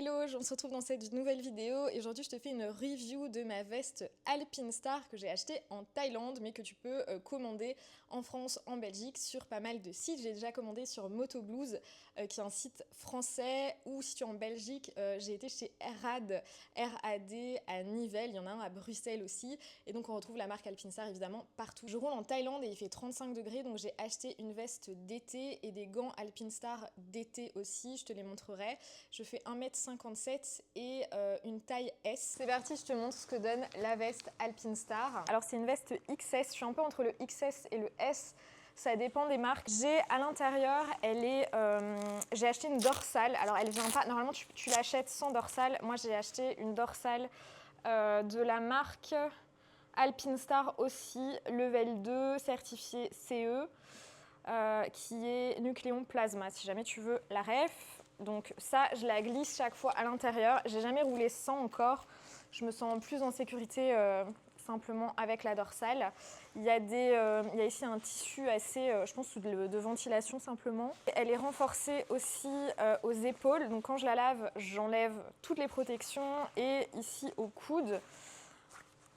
Hello, on se retrouve dans cette nouvelle vidéo et aujourd'hui je te fais une review de ma veste Alpinestar que j'ai achetée en Thaïlande mais que tu peux commander en France, en Belgique sur pas mal de sites. J'ai déjà commandé sur Motoblues qui est un site français, ou si tu es en Belgique, j'ai été chez RAD à Nivelles, il y en a un à Bruxelles aussi, et donc on retrouve la marque Alpinestar évidemment partout. Je roule en Thaïlande et il fait 35 degrés, donc j'ai acheté une veste d'été et des gants Alpinestar d'été aussi, je te les montrerai. Je fais 1m57 et une taille S. C'est parti, je te montre ce que donne la veste Alpinestar. Alors c'est une veste XS, je suis un peu entre le XS et le S. Ça dépend des marques. J'ai à l'intérieur, j'ai acheté une dorsale. Alors elle vient pas, normalement tu l'achètes sans dorsale. Moi j'ai acheté une dorsale de la marque Alpinestar aussi, level 2, certifié CE, qui est Nucléon Plasma, si jamais tu veux la ref. Donc ça, je la glisse chaque fois à l'intérieur. J'ai jamais roulé sans encore. Je me sens plus en sécurité simplement avec la dorsale. Il y a ici un tissu assez, je pense, de ventilation simplement. Elle est renforcée aussi aux épaules. Donc quand je la lave, j'enlève toutes les protections. Et ici au coude,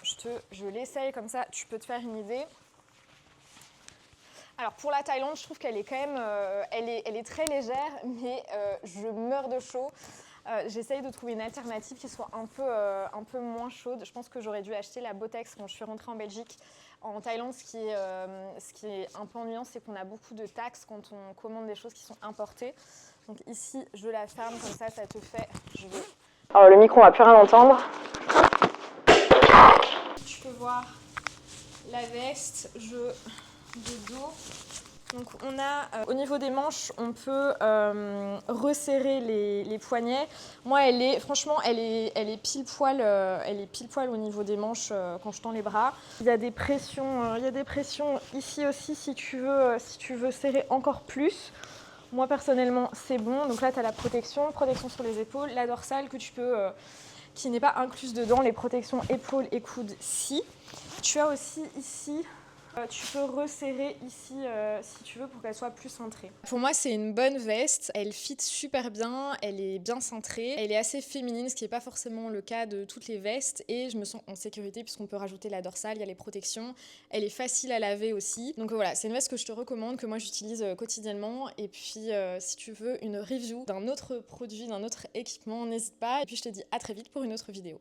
je l'essaye comme ça, tu peux te faire une idée. Alors pour la Thaïlande, je trouve qu'elle est quand même, elle est très légère, mais je meurs de chaud. J'essaye de trouver une alternative qui soit un peu moins chaude. Je pense que j'aurais dû acheter la Botex quand je suis rentrée en Belgique. En Thaïlande, ce qui est un peu ennuyant, c'est qu'on a beaucoup de taxes quand on commande des choses qui sont importées. Donc ici, je la ferme comme ça te fait... Alors le micro, on va plus rien entendre. Tu peux voir la veste, de dos. Donc on a, au niveau des manches, on peut resserrer les poignets. Moi, franchement, elle est pile poil au niveau des manches quand je tends les bras. Il y a des pressions, ici aussi si tu veux serrer encore plus. Moi personnellement, c'est bon. Donc là, tu as la protection sur les épaules, la dorsale que tu peux, qui n'est pas incluse dedans, les protections épaules et coudes si. Tu as aussi ici. Tu peux resserrer ici si tu veux pour qu'elle soit plus cintrée. Pour moi, c'est une bonne veste. Elle fit super bien, elle est bien cintrée. Elle est assez féminine, ce qui n'est pas forcément le cas de toutes les vestes. Et je me sens en sécurité puisqu'on peut rajouter la dorsale, il y a les protections. Elle est facile à laver aussi. Donc voilà, c'est une veste que je te recommande, que moi j'utilise quotidiennement. Et puis si tu veux une review d'un autre produit, d'un autre équipement, n'hésite pas. Et puis je te dis à très vite pour une autre vidéo.